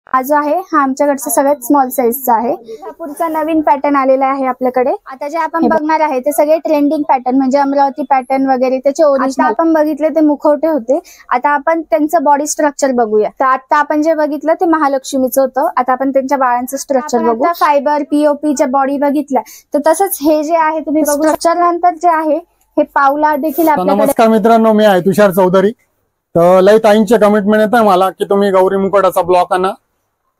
हा जो आहे हा आमच्याकडचा सगळ्यात स्मॉल साईजचा आहे। कोल्हापूरचा नवीन पॅटर्न आलेला आहे आपल्याकडे। आता जे आपण बघणार आहे ते सगळे ट्रेंडिंग पॅटर्न म्हणजे अमरावती पॅटर्न वगैरे त्याचे ओरिजिनल आपण बघितले ते मुखवटे होते। आता आपण त्यांचं बॉडी स्ट्रक्चर बघूया। तर आता आपण जे बघितलं ते महालक्ष्मीचं होतं। आता आपण त्यांच्या बाळांचं स्ट्रक्चर बघू। फायबर पीओपीच्या बॉडी बघितल्या तर तसंच हे जे आहे तुम्ही बघू स्ट्रक्चर नंतर जे आहे हे पावला देखील आपल्याकडे। नमस्कार मित्रांनो, मी आहे तुषार चौधरी। तर लई ताईंचे कमिटमेंट येत आहे मला की तुम्ही गौरी मुकुटाचा ब्लॉग आणा,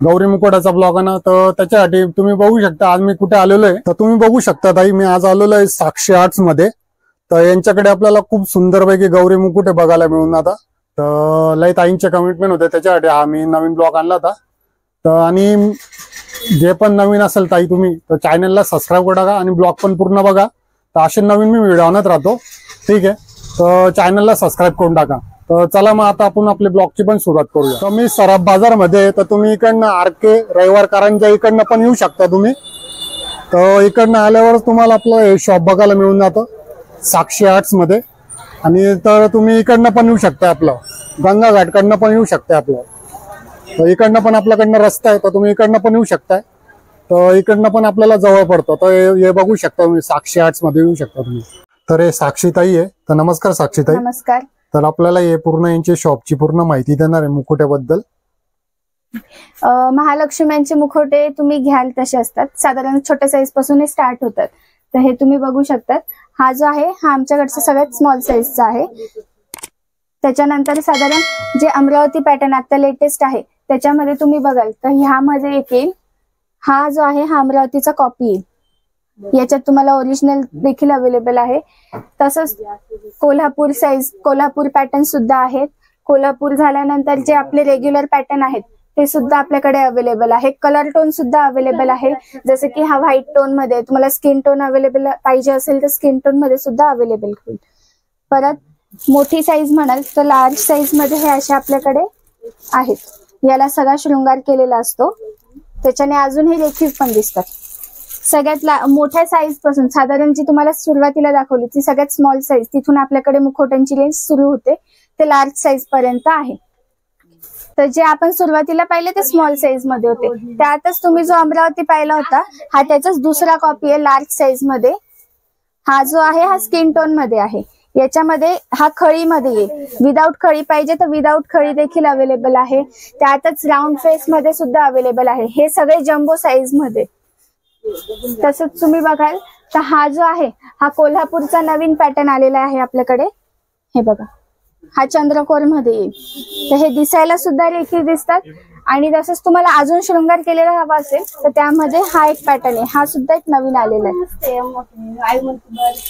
गौरी मुकुटाचा ब्लॉग आणा। तर त्याच्यासाठी तुम्ही बघू शकता आज मी कुठे आलेलो आहे। तर तुम्ही बघू शकता ताई मी आज आलेलो आहे साक्षी आर्ट्स मध्ये। तर यांच्याकडे आपल्याला खूप सुंदरपैकी गौरी मुकुटे बघायला मिळून आता। तर लई ताईंचे कमिटमेंट होते त्याच्यासाठी हा मी नवीन ब्लॉग आणला होता। तर आणि जे पण नवीन असेल ताई तुम्ही तर चॅनलला सबस्क्राईब करा आणि ब्लॉग पण पूर्ण बघा। तर असे नवीन मी व्हिडिओ आणत राहतो, ठीक आहे। तर चॅनलला सबस्क्राईब करून टाका। तर चला मग आता आपण आपल्या ब्लॉगची पण सुरुवात करूया। तर मी सराफ बाजारमध्ये, तर तुम्ही इकडनं आरके रविवारकरांच्या इकडनं पण येऊ शकता तुम्ही। तर इकडनं आल्यावर तुम्हाला आपलं हे शॉप बघायला मिळून जातं साक्षी आर्ट्स मध्ये। आणि तर तुम्ही इकडनं पण येऊ शकता, आपलं गंगा घाटकडनं पण येऊ शकता आपलं। तर इकडनं पण आपल्याकडनं रस्ता आहे, तर तुम्ही इकडनं पण येऊ शकताय। तर इकडनं पण आपल्याला जवळ पडतं। तर हे बघू शकता तुम्ही साक्षी आर्ट्स मध्ये येऊ शकता तुम्ही। तर हे साक्षीताई आहे। तर नमस्कार साक्षीताई। नमस्कार। तर आपल्याला हे पूर्ण यांची शॉपची पूर्ण माहिती देणार आहे मुकुट्याबद्दल। महालक्ष्म्यांचे मुखवटे तुम्ही घ्याल तसे असतात, साधारण छोट्या साईज पासून स्टार्ट होतात। तर हे तुम्ही बघू शकतात। हा जो आहे हा आमच्याकडचा सगळ्यात स्मॉल साईजचा आहे। त्याच्यानंतर साधारण जे अमरावती पॅटर्न आता लेटेस्ट आहे त्याच्यामध्ये तुम्ही बघाल तर ह्यामध्ये एक येईल। हा जो आहे हा अमरावतीचा कॉपी येईल। याच्यात तुम्हाला ओरिजिनल देखील अवेलेबल आहे। तसंच कोल्हापूर साईज कोल्हापूर पॅटर्न सुद्धा आहेत। कोल्हापूर झाल्यानंतर जे आपले रेग्युलर पॅटर्न आहेत ते सुद्धा आपल्याकडे अवेलेबल आहे। कलर टोन सुद्धा अवेलेबल आहे, जसे की हा व्हाईट टोन मध्ये तुम्हाला स्किन टोन अवेलेबल पाहिजे असेल तर स्किन टोन मध्ये सुद्धा अवेलेबल होईल। परत मोठी साईज म्हणाल तर लार्ज साईज मध्ये हे असे आपल्याकडे आहेत। याला सगळा शृंगार केलेला असतो, त्याच्याने अजून हे रेखीव पण दिसतात। सगळ्यात मोठ्या साईज पासून साधारण जी तुम्हाला सुरुवातीला दाखवली ती सगळ्यात स्मॉल साईज, तिथून आपल्याकडे मुखवट्यांची रेंज सुरू होते ते लार्ज साईज पर्यंत आहे। तर जे आपण सुरुवातीला पाहिले ते स्मॉल साईज मध्ये होते, त्यातच तुम्ही जो अमरावती पाहिला होता हा त्याचाच दुसरा कॉपी आहे लार्ज साईज मध्ये। हा जो आहे हा स्किन टोन मध्ये आहे। याच्यामध्ये हा खळीमध्ये येईल, विदाऊट खळी पाहिजे तर विदाऊट खळी देखील अवेलेबल आहे। त्यातच राऊंड फेस मध्ये सुद्धा अवेलेबल आहे। हे सगळे जम्बो साईज मध्ये। तसंच तुम्ही बघाल तर हा जो आहे हा कोल्हापूरचा नवीन पॅटर्न आलेला आहे आपल्याकडे। हे बघा हा चंद्रकोर मध्ये येईल। तर हे दिसायला सुद्धा रेखीव दिसतात। आणि तसंच तुम्हाला अजून शृंगार केलेला हवा असेल तर त्यामध्ये हा एक पॅटर्न आहे, हा सुद्धा एक नवीन आलेला आहे।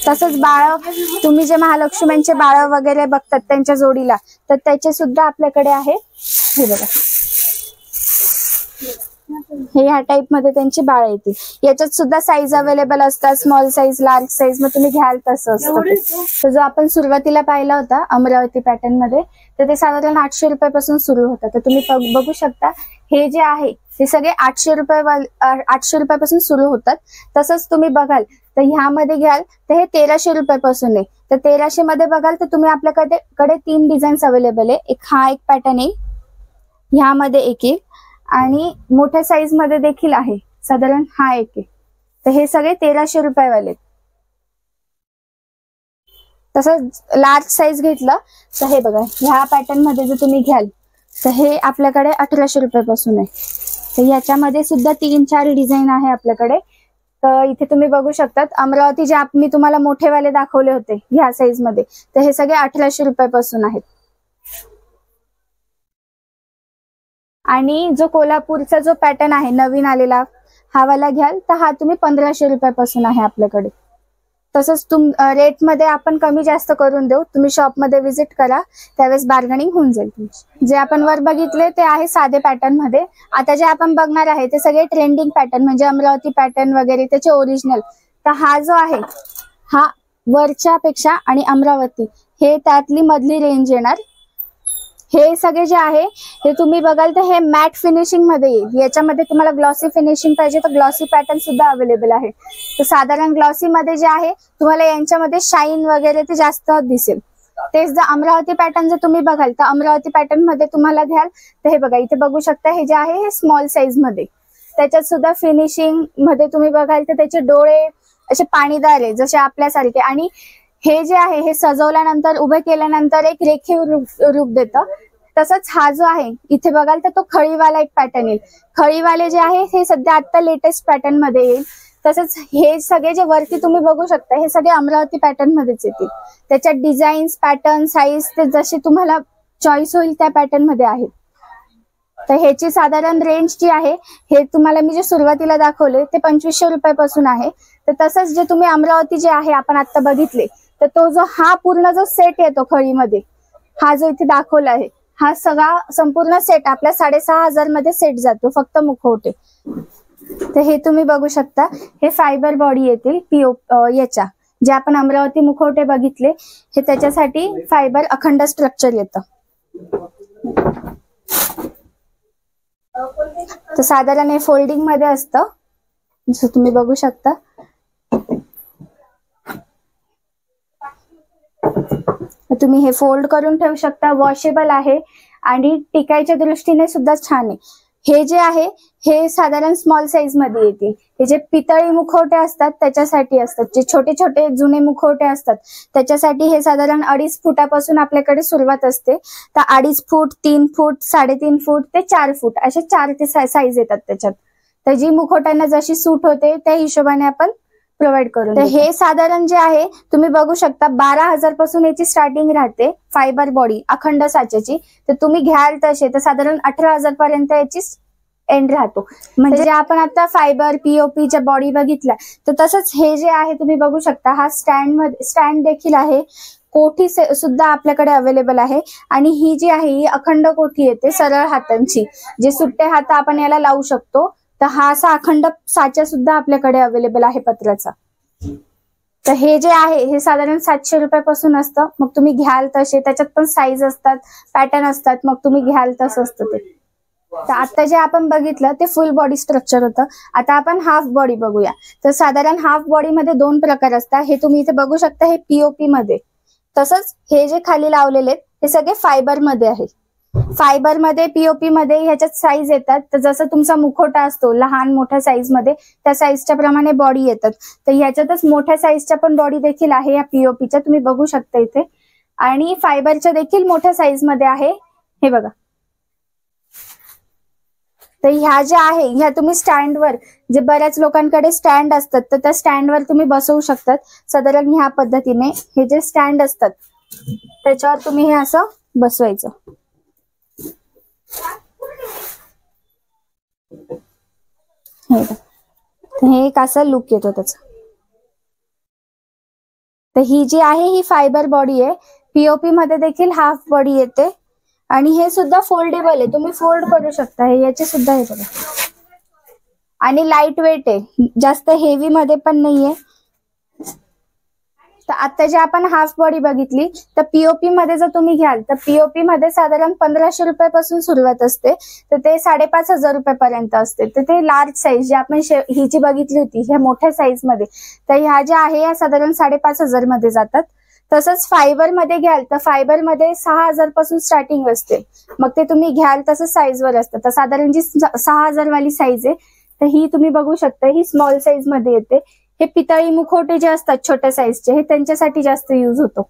तसंच बाळ तुम्ही जे महालक्ष्म्यांचे बाळ वगैरे बघतात त्यांच्या जोडीला तर त्याचे सुद्धा आपल्याकडे आहे। हे बघा हे ह्या टाइप मध्ये त्यांची बाळ येते। याच्यात सुद्धा साईज अवेलेबल असतात, स्मॉल साईज लार्ज साईज मग तुम्ही घ्याल तसं असतं। तर जो आपण सुरुवातीला पाहिला होता अमरावती पॅटर्न मध्ये तर ते साधारण 800 रुपयापासून सुरू होतं। तर तुम्ही बघू शकता हे जे आहे हे सगळे 800 रुपयापासून सुरू होतात। तसंच तुम्ही बघाल तर ह्यामध्ये घ्याल तर हे 1300 रुपयापासून आहे। तर 1300 मध्ये बघाल तर तुम्ही आपल्याकडे 3 डिझाईन्स अवेलेबल आहे। एक हा एक पॅटर्न आहे, ह्यामध्ये एक आहे आणि मोठ्या साईज मध्ये देखील आहे, साधारण हा एक आहे। तर हे सगळे 1300 रुपयावाले। तसंच लार्ज साईज घेतलं तर हे बघा ह्या पॅटर्न मध्ये जर तुम्ही घ्याल तर हे आपल्याकडे 1800 रुपयापासून आहे। तर याच्यामध्ये सुद्धा 3-4 डिझाईन आहे आपल्याकडे। तर इथे तुम्ही बघू शकतात अमरावती जे मी तुम्हाला मोठेवाले दाखवले होते ह्या साईज मध्ये तर हे सगळे 1800 रुपयापासून आहेत। आणि जो कोल्हापूरचा जो पॅटर्न आहे नवीन आलेला हा वाला घ्याल तर हा तुम्ही 1500 रुपयापासून आहे आपल्याकडे। तसंच रेट मध्ये आपण कमी जास्त करून देऊ, तुम्ही शॉप मध्ये व्हिजिट करा त्यावेळेस बार्गेनिंग होऊन जाईल तुमची। जे आपण वर बघितले ते आहे साधे पॅटर्न मध्ये। आता जे आपण बघणार आहे ते सगळे ट्रेंडिंग पॅटर्न म्हणजे अमरावती पॅटर्न वगैरे त्याचे ओरिजिनल। तर हा जो आहे हा वरच्या पेक्षा आणि अमरावती हे त्यातली मधली रेंज येणार। हे सगळे जे आहे हे तुम्ही बघाल तर हे मॅट फिनिशिंग मध्ये येईल। याच्यामध्ये तुम्हाला ग्लॉसी फिनिशिंग पाहिजे तर ग्लॉसी पॅटर्न सुद्धा अवेलेबल आहे। तर साधारण ग्लॉसी मध्ये जे आहे तुम्हाला यांच्यामध्ये शाईन वगैरे ते जास्त दिसेल। तेच जर अमरावती पॅटर्न जर तुम्ही बघाल तर अमरावती पॅटर्न मध्ये तुम्हाला घ्याल तर हे बघा, इथे बघू शकता हे जे आहे हे स्मॉल साईज मध्ये. त्याच्यात सुद्धा फिनिशिंग मध्ये तुम्ही बघाल तर त्याचे डोळे असे पाणीदार आहे जसे आपल्यासारखे. आणि हे जे आहे हे सजवल्यानंतर उभे केल्यानंतर एक रेखीव रूप देतं. तसंच हा जो आहे इथे बघाल तर तो खळीवाला एक पॅटर्न येईल. खळीवाले जे आहे हे सध्या आता लेटेस्ट पॅटर्न मध्ये येईल. तसंच हे सगळे जे वरती तुम्ही बघू शकता हे सगळे अमरावती पॅटर्न मध्येच येतील. त्याच्यात डिझाईन्स, पॅटर्न, साईज ते जसे तुम्हाला चॉईस होईल त्या पॅटर्न मध्ये आहेत. तर ह्याची साधारण रेंज जी आहे हे तुम्हाला मी जे सुरुवातीला दाखवले ते 2500 रुपयापासून आहे. तर तसंच जे तुम्ही अमरावती जे आहे आपण आता बघितले तर तो जो हा पूर्ण जो सेट येतो खळीमध्ये, हा जो इथे दाखवला आहे हा सगळा संपूर्ण सेट आपल्या 6500 मध्ये सेट जातो फक्त मुखवटे. तर हे तुम्ही बघू शकता हे फायबर बॉडी येतील याच्या जे आपण अमरावती मुखवटे बघितले हे त्याच्यासाठी फायबर अखंड स्ट्रक्चर येतं. तर साधारण हे फोल्डिंग मध्ये असतं जसं तुम्ही बघू शकता. तुम्ही हे फोल्ड करून ठेवू शकता, वॉशेबल आहे आणि टिकायच्या दृष्टीने सुद्धा छान आहे. हे जे आहे हे साधारण स्मॉल साईज मध्ये येतील. हे जे पितळी मुखवटे असतात त्याच्यासाठी असतात, जे छोटे छोटे जुने मुखवटे असतात त्याच्यासाठी हे साधारण 2.5 फुटापासून आपल्याकडे सुरुवात असते. तर 2.5 फूट, 3 फूट, 3.5 फूट ते 4 फूट असे 4 ते साईज येतात त्याच्यात. तर जी मुखवट्यांना जशी सूट होते त्या हिशोबाने आपण प्रोव्हाइड करून. तर हे साधारण जे आहे तुम्ही बघू शकता 12,000 पासून याची स्टार्टिंग राहते फायबर बॉडी अखंड साच्याची. तर तुम्ही घ्याल तसे तर साधारण 18,000 पर्यंत याची एंड राहतो. म्हणजे जे आपण आता फायबर पीओपीच्या बॉडी बघितल्या तर तसंच हे जे आहे तुम्ही बघू शकता हा स्टँड देखील आहे. कोठी सुद्धा आपल्याकडे अवेलेबल आहे. आणि ही जी आहे ही अखंड कोठी येते सरळ हातांची, जे सुट्टे हात आपण याला लावू शकतो. तर हा असा अखंड साचा सुद्धा आपल्याकडे अवेलेबल आहे पत्राचा. तर हे जे आहे हे साधारण 700 रुपयापासून असतं. मग तुम्ही घ्याल तसे, त्याच्यात पण साईज असतात, पॅटर्न असतात, मग तुम्ही घ्याल तसं असतं ते. तर आता जे आपण बघितलं ते फुल बॉडी स्ट्रक्चर होतं. आता आपण हाफ बॉडी बघूया. तर साधारण हाफ बॉडी मध्ये 2 प्रकार असतात. हे तुम्ही इथे बघू शकता हे पीओपी मध्ये. तसंच हे जे खाली लावलेले हे सगळे फायबर मध्ये आहे. फायबर मध्ये पीओपी मध्ये ह्याच्यात साईज येतात. तर जसं तुमचा मुखवटा असतो लहान मोठ्या साईज मध्ये त्या साईजच्या प्रमाणे बॉडी येतात. तर ह्याच्यातच मोठ्या साईजच्या पण बॉडी देखील आहे या पीओपीच्या, तुम्ही बघू शकता इथे. आणि फायबरच्या देखील मोठ्या साईज मध्ये आहे हे बघा. तर ह्या ज्या आहे ह्या तुम्ही स्टँडवर, जे बऱ्याच लोकांकडे स्टँड असतात तर त्या स्टँडवर तुम्ही बसवू शकतात. साधारण ह्या पद्धतीने हे जे स्टँड असतात त्याच्यावर तुम्ही हे असं बसवायचं. हे एक असा लुक येतो त्याचा. तर ही जी आहे ही फायबर बॉडी आहे. पीओपी मध्ये देखील हाफ बॉडी येते आणि हे सुद्धा फोल्डेबल आहे, तुम्ही फोल्ड करू शकता. हे याचे सुद्धा हे बघा. आणि लाईट वेट आहे, जास्त हेवी मध्ये पण नाहीये. तर आता जे आपण हाफ बॉडी बघितली तर पीओपी मध्ये जर तुम्ही घ्याल तर पीओपी मध्ये साधारण 1500 रुपयापासून सुरुवात असते. तर ते 5,500 रुपयापर्यंत असते. तर ते लार्ज साईज जे आपण ही जी बघितली होती ह्या मोठ्या साईज मध्ये, तर ह्या ज्या आहे या साधारण 5,500 मध्ये जातात. तसंच फायबर मध्ये घ्याल तर फायबर मध्ये 6,000 पासून स्टार्टिंग असते. मग ते तुम्ही घ्याल तसं साईजवर असतं. तर साधारण जी 6,000 वाली साईज आहे तर ही तुम्ही बघू शकता ही स्मॉल साईज मध्ये येते. हे पितळी मुखवटे जे असतात छोट्या साईजचे हे त्यांच्यासाठी जास्त यूज होतो.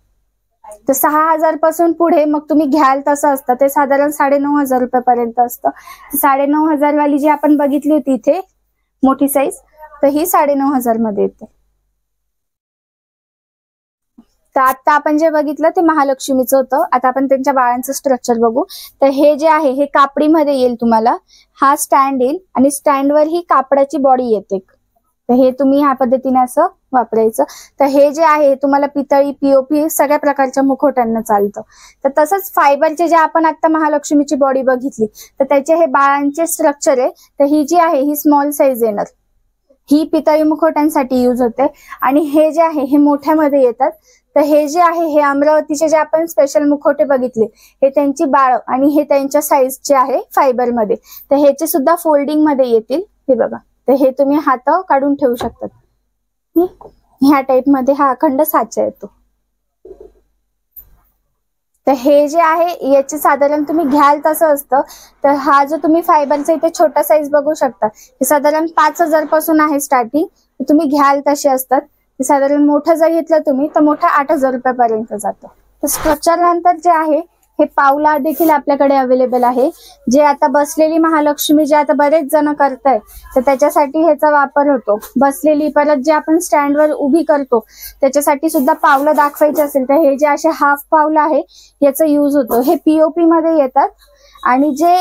तर 6,000 पासून पुढे मग तुम्ही घ्याल तसं असतं ते साधारण 9,500 रुपयापर्यंत असतं. 9,500 वाली जी आपण बघितली होती इथे मोठी साईज तर ही 9,500 मध्ये येते. तर आता आपण जे बघितलं ते महालक्ष्मीचं होतं. आता आपण त्यांच्या बाळांचं स्ट्रक्चर बघू. तर हे जे आहे हे कापडीमध्ये येईल तुम्हाला. हा स्टँड येईल आणि स्टँडवर ही कापडाची बॉडी येते. तर हे तुम्ही ह्या पद्धतीने असं वापरायचं. तर हे जे आहे तुम्हाला पितळी पीओपी सगळ्या प्रकारच्या मुखवट्यांना चालतं. तर तसंच फायबरचे जे आपण आता महालक्ष्मीची बॉडी बघितली तर त्याचे हे बाळांचे स्ट्रक्चर आहे. तर ही जी आहे ही स्मॉल साईज येणार. ही पितळी मुखवट्यांसाठी यूज होते. आणि हे जे आहे हे मोठ्यामध्ये येतात. तर हे जे आहे हे अमरावतीचे जे आपण स्पेशल मुखवटे बघितले हे त्यांची बाळ आणि हे त्यांच्या साईजचे आहे फायबरमध्ये. तर ह्याचे सुद्धा फोल्डिंग मध्ये येतील हे बघा. तर हे तुम्ही हात काढून ठेवू शकतात. ह्या टाइप मध्ये हा अखंड साचा येतो. तर हे जे आहे याचे साधारण तुम्ही घ्याल तसं असतं. तर हा जो तुम्ही फायबरचा इथे छोटा साईज बघू शकता, हे साधारण 5,000 पासून आहे स्टार्टिंग. तुम्ही घ्याल तसे असतात. साधारण मोठं जर घेतलं तुम्ही तर मोठं 8,000 रुपयापर्यंत जातं. तर स्ट्रक्चर नंतर जे आहे हे पावला देखील आपल्याकडे अवेलेबल आहे. जे आता बसलेली महालक्ष्मी जे आता बरेच जण करतायत, तर त्याच्यासाठी ह्याचा वापर होतो. बसलेली, परत जे आपण स्टँडवर उभी करतो त्याच्यासाठी सुद्धा पावलं दाखवायचे असेल तर हे जे असे हाफ पावलं आहे याचा यूज होतो. हे पीओपी मध्ये येतात. आणि जे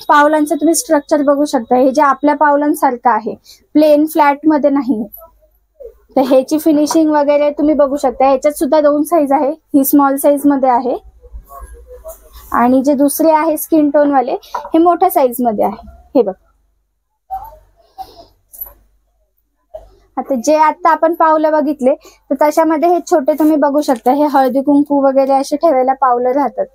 पावलांचं तुम्ही स्ट्रक्चर बघू शकता, हे जे आपल्या पावलांसारखं आहे, प्लेन फ्लॅट मध्ये नाही. तर ह्याची फिनिशिंग वगैरे तुम्ही बघू शकता. ह्याच्यात सुद्धा 2 साईज आहे. ही स्मॉल साईज मध्ये आहे आणि जे दुसरे आहे स्किन टोन वाले हे मोठ्या साईज मध्ये आहे. हे बघ, आता जे आता आपण पावलं बघितले तर तशामध्ये हे छोटे तुम्ही बघू शकता. हे हळदी कुंकू वगैरे असे ठेवायला पावलं राहतात.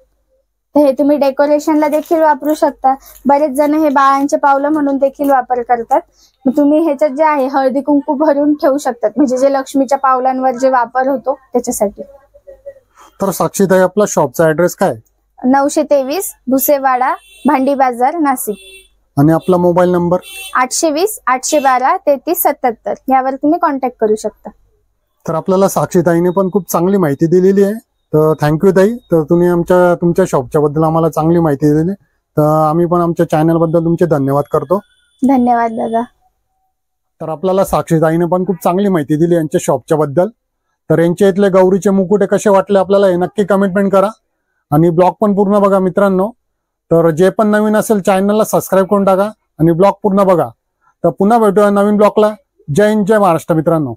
तर हे तुम्ही डेकोरेशनला देखील वापरू शकता. बरेच जण हे बाळांचे पावलं म्हणून देखील वापर करतात. मग तुम्ही ह्याच्यात जे आहे हळदी कुंकू भरून ठेवू शकतात, म्हणजे जे लक्ष्मीच्या पावलांवर जे वापर होतो त्याच्यासाठी. तर साक्षीताई, आपला शॉपचा ऍड्रेस काय? 923 भुसेवाडा, भांडी बाजार, नाशिक. आणि आपला मोबाईल नंबर? 820 812 3377. यावर तुम्ही कॉन्टॅक्ट करू शकता. तर आपल्याला साक्षीताईने पण खूप चांगली माहिती दिलेली आहे. तर थँक्यू ताई. तर तुम्ही तुमच्या शॉपच्या बद्दल आम्हाला चांगली माहिती दिली. तर आम्ही पण आमच्या चॅनल बद्दल तुमचे धन्यवाद करतो. धन्यवाद दादा. तर आपल्याला साक्षीताईने पण खूप चांगली माहिती दिली यांच्या शॉपच्या बद्दल. तर यांच्या इथले गौरीचे मुकुटे कसे वाटले आपल्याला हे नक्की कमेंट करा. आणि ब्लॉग पण पूर्ण बघा मित्रांनो. तर जे पण नवीन असेल चॅनलला सबस्क्राईब करून टाका आणि ब्लॉग पूर्ण बघा. तर पुन्हा भेटूया नवीन ब्लॉगला. जय हिंद, जय महाराष्ट्र मित्रांनो.